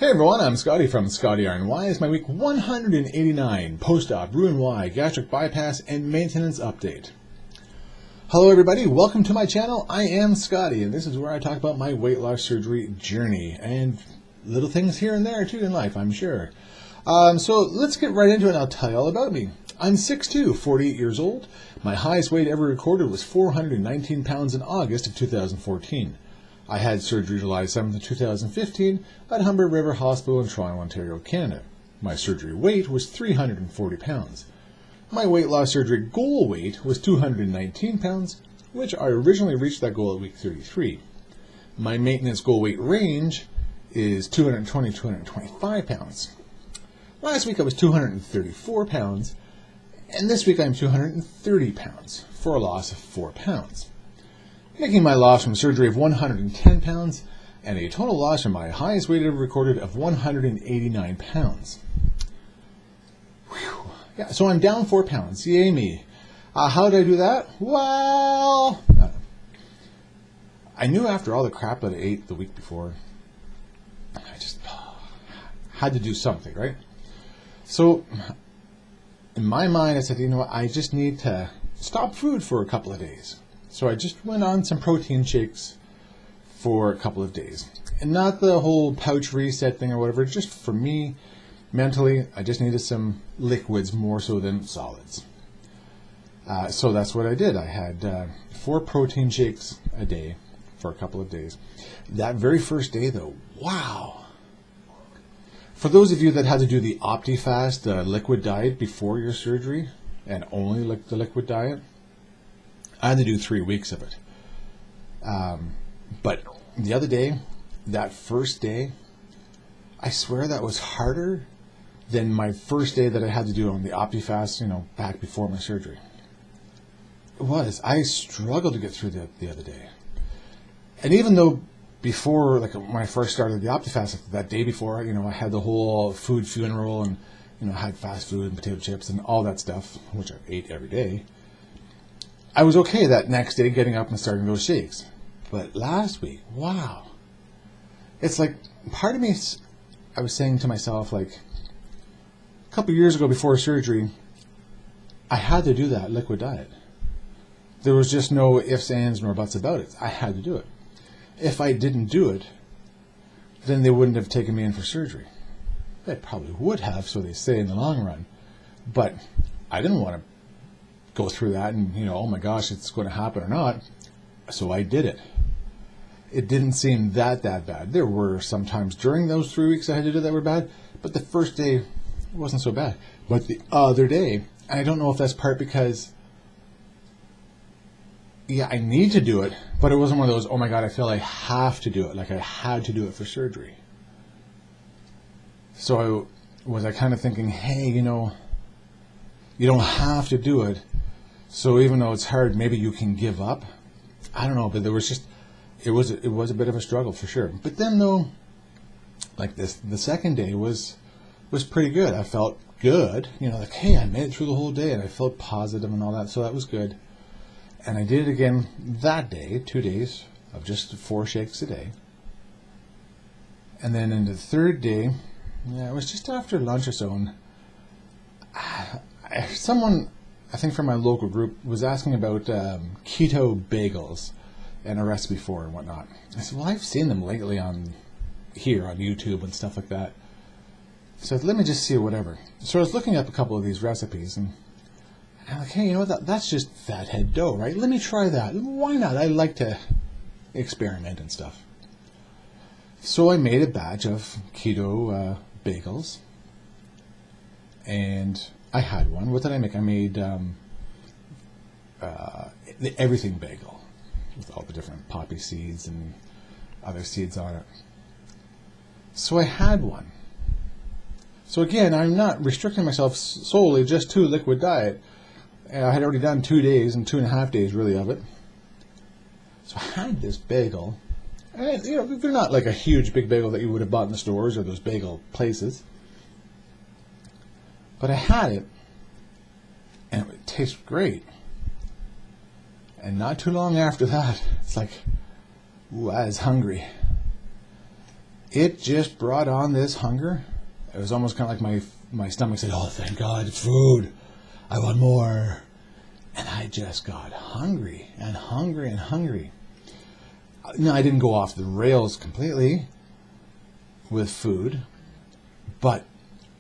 Hey everyone, I'm Skotti from Skotti RNY. It's my week 189 post-op Roux-en-Y gastric bypass and maintenance update. Hello everybody, welcome to my channel. I am Skotti and this is where I talk about my weight loss surgery journey and little things here and there too in life, I'm sure. So let's get right into it and I'll tell you all about me. I'm 6'2", 48 years old. My highest weight ever recorded was 419 pounds in August of 2014. I had surgery July 7th, 2015 at Humber River Hospital in Toronto, Ontario, Canada. My surgery weight was 340 pounds. My weight loss surgery goal weight was 219 pounds, which I originally reached that goal at week 33. My maintenance goal weight range is 220 to 225 pounds. Last week I was 234 pounds, and this week I'm 230 pounds for a loss of 4 pounds. Making my loss from surgery of 110 pounds and a total loss from my highest weight ever recorded of 189 pounds. Whew. Yeah, so I'm down 4 pounds. Yay me. How did I do that? Well, I knew after all the crap that I ate the week before, I just had to do something, right? So in my mind, I said, you know what, I just need to stop food for a couple of days. So I just went on some protein shakes for a couple of days. And not the whole pouch reset thing or whatever, just for me, mentally, I just needed some liquids more so than solids. So that's what I did. I had 4 protein shakes a day for a couple of days. That very first day though, wow! For those of you that had to do the OptiFast, the liquid diet before your surgery, and only the liquid diet, I had to do 3 weeks of it. But the other day, that first day, I swear that was harder than my first day that I had to do on the OptiFast, back before my surgery. It was. I struggled to get through the other day. And even though before, like when I first started the OptiFast, that day before, I had the whole food funeral and, I had fast food and potato chips and all that stuff, which I ate every day. I was okay that next day getting up and starting those shakes. But last week, wow. It's like, part of me, I was saying to myself, like, a couple of years ago before surgery, I had to do that liquid diet. There was just no ifs, ands, nor buts about it. I had to do it. If I didn't do it, then they wouldn't have taken me in for surgery. They probably would have, so they say in the long run. But I didn't want to go through that and, oh my gosh, it's going to happen or not. So I did it. It didn't seem that bad. There were some times during those 3 weeks I had to do that were bad, but the first day wasn't so bad. But the other day, and I don't know if that's part because, yeah, I need to do it, but it wasn't one of those, oh my God, I feel I have to do it, like I had to do it for surgery. So I kind of thinking, hey, you don't have to do it. So even though it's hard, maybe you can give up. I don't know, but there was just, it was a bit of a struggle for sure. But then though, like the second day was pretty good. I felt good, like, hey, I made it through the whole day and I felt positive and all that. So that was good. And I did it again that day, 2 days of just 4 shakes a day. And then in the third day, it was just after lunch or so, and someone, I think from my local group, was asking about keto bagels and a recipe for and whatnot. I said, well, I've seen them lately on YouTube and stuff like that. So let me just see whatever. So I was looking up a couple of these recipes, and I'm like, hey, that's just fathead dough, right? Let me try that. Why not? I like to experiment and stuff. So I made a batch of keto bagels, and I had one. What did I make? I made the everything bagel with all the different poppy seeds and other seeds on it. So I had one. So again, I'm not restricting myself solely just to liquid diet. I had already done 2 days and 2.5 days really of it. So I had this bagel. And, they're not like a huge big bagel that you would have bought in the stores or those bagel places. But I had it, and it tasted great. And not too long after that, it's like, ooh, I was hungry. it just brought on this hunger. It was almost kind of like my stomach said, "Oh, thank God, it's food. I want more." And I just got hungry and hungry and hungry. No, I didn't go off the rails completely with food, but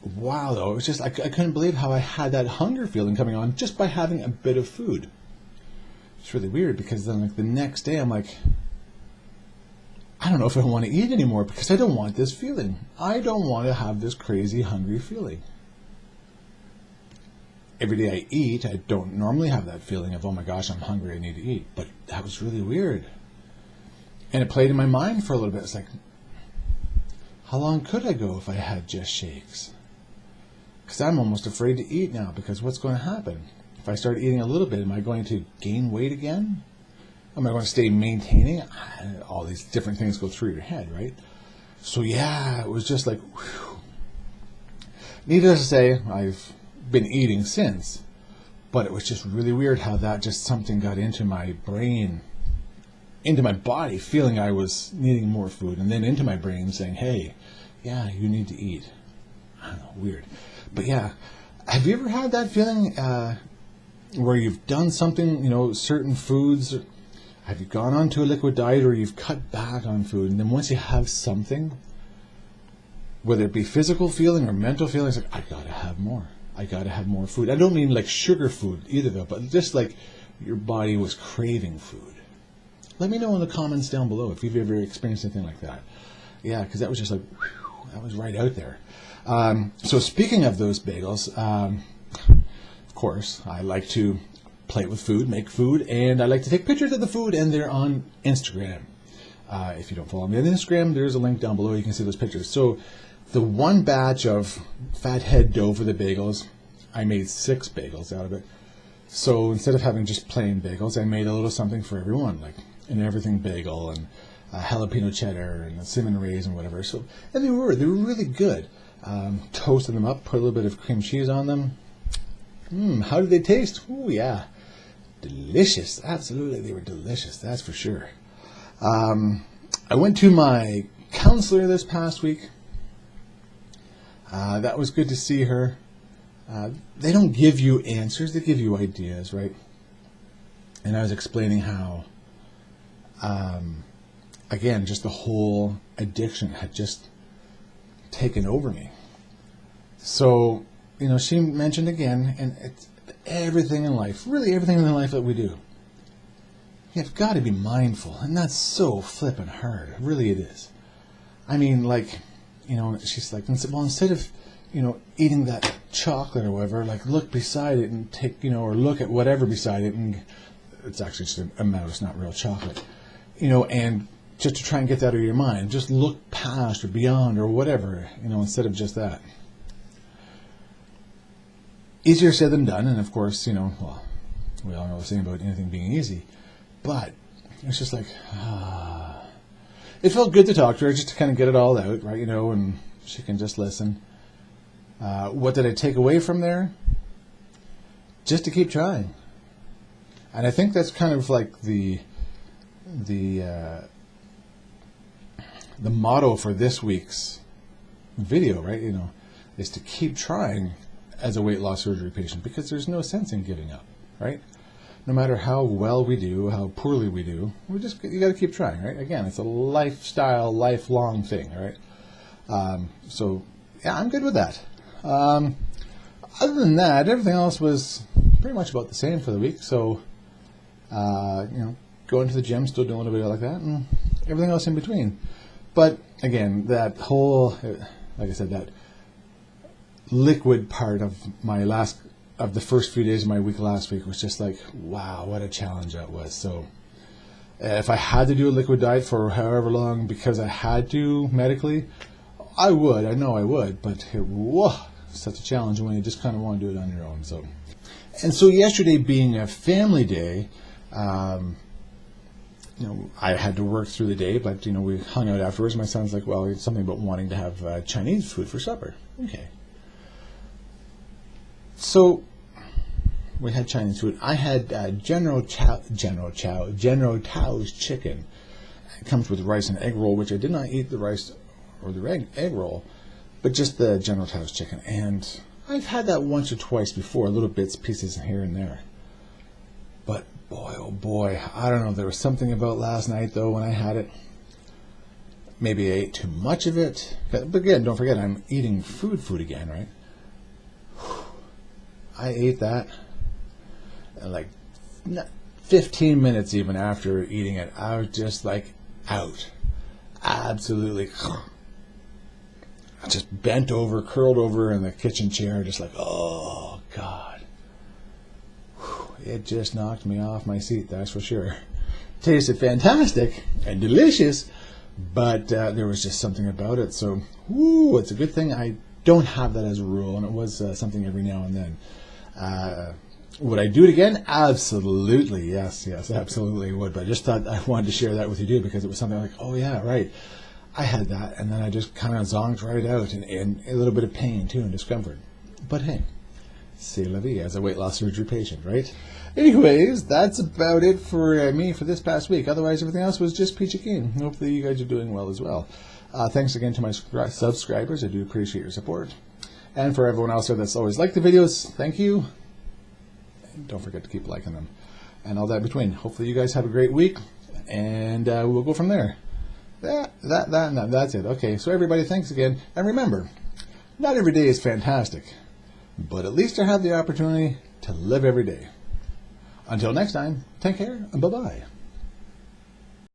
wow, though, it was just, I couldn't believe how I had that hunger feeling coming on just by having a bit of food. It's really weird, because then like the next day I'm like, I don't know if I want to eat anymore, because I don't want this feeling. I don't want to have this crazy hungry feeling. Every day I eat, I don't normally have that feeling of, oh my gosh, I'm hungry, I need to eat. But that was really weird. And it played in my mind for a little bit. It's like, how long could I go if I had just shakes? Because I'm almost afraid to eat now, because what's going to happen? If I start eating a little bit, am I going to gain weight again? Am I going to stay maintaining? All these different things go through your head, right? So yeah, it was just like, whew. Needless to say, I've been eating since, but it was just really weird how that just something got into my brain, into my body, feeling I was needing more food, and then into my brain saying, hey, yeah, you need to eat. I don't know, weird. But yeah, have you ever had that feeling where you've done something, certain foods, have you gone on to a liquid diet, or you've cut back on food, and then once you have something, whether it be physical feeling or mental feeling, it's like, I gotta have more. I gotta have more food. I don't mean like sugar food either, though, but just like your body was craving food. Let me know in the comments down below if you've ever experienced anything like that. Yeah, because that was just like, whew, that was right out there. So speaking of those bagels, of course, I like to play with food, make food, and I like to take pictures of the food, and they're on Instagram. If you don't follow me on Instagram, there's a link down below. You can see those pictures. So the one batch of fathead dough for the bagels, I made 6 bagels out of it. So instead of having just plain bagels, I made a little something for everyone, like an everything bagel and a jalapeno cheddar and a cinnamon raisin, whatever. So, and they were really good. Toasted them up, put a little bit of cream cheese on them. How did they taste? Oh yeah, delicious. Absolutely, they were delicious. That's for sure. I went to my counselor this past week. That was good to see her. They don't give you answers, they give you ideas, right? And I was explaining how, again, just the whole addiction had just taken over me. So, she mentioned again, and it's everything in life, really everything in life that we do, you've got to be mindful, and that's so flippin' hard. Really it is. I mean, like, she's like, well, instead of, eating that chocolate or whatever, like, look beside it and take, or look at whatever beside it, and it's actually just a mouse, not real chocolate, and just to try and get that out of your mind, just look past or beyond or whatever, instead of just that. Easier said than done, and of course, well, we all know the saying about anything being easy, but it's just like, it felt good to talk to her, just to kind of get it all out, right, and she can just listen. What did I take away from there? Just to keep trying. And I think that's kind of like the motto for this week's video, right, is to keep trying as a weight loss surgery patient, because there's no sense in giving up, right? No matter how well we do, how poorly we do, you got to keep trying, right? Again, it's a lifestyle, lifelong thing, right? So yeah, I'm good with that. Other than that, everything else was pretty much about the same for the week. So, going to the gym, still doing a little bit like that, and everything else in between. But again, that whole, like I said, that liquid part of the first few days of my week last week was just like, wow, what a challenge that was. So if I had to do a liquid diet for however long because I had to medically, I would. I know I would. But whoa, such a challenge when you just kind of want to do it on your own. So yesterday being a family day, I had to work through the day, but we hung out afterwards. My son's like, well, it's something about wanting to have Chinese food for supper. Okay. So we had Chinese food. I had General Tao's chicken. It comes with rice and egg roll, which I did not eat the rice or the egg roll, but just the General Tso's chicken. And I've had that once or twice before, little bits, pieces here and there. But boy, oh boy, I don't know. There was something about last night, though, when I had it. Maybe I ate too much of it. But again, don't forget, I'm eating food again, right? I ate that, and like 15 minutes even after eating it, I was just like out. Absolutely. I just bent over, curled over in the kitchen chair, just like, oh, God. It just knocked me off my seat, that's for sure. Tasted fantastic and delicious, but there was just something about it. So, it's a good thing I don't have that as a rule, and it was something every now and then. Would I do it again? Absolutely, yes, absolutely would. But I just thought I wanted to share that with you too, because it was something like, oh yeah, right. I had that, and then I just kind of zonked right out, and a little bit of pain too, and discomfort. But hey, c'est la vie as a weight loss surgery patient, right? Anyways, that's about it for me for this past week. Otherwise, everything else was just peachy keen. Hopefully you guys are doing well as well. Thanks again to my subscribers. I do appreciate your support. And for everyone else there that's always liked the videos, thank you. And don't forget to keep liking them. And all that in between. Hopefully you guys have a great week, and we'll go from there. That's it. Okay, so everybody, thanks again. And remember, not every day is fantastic, but at least I have the opportunity to live every day. Until next time, take care and bye-bye.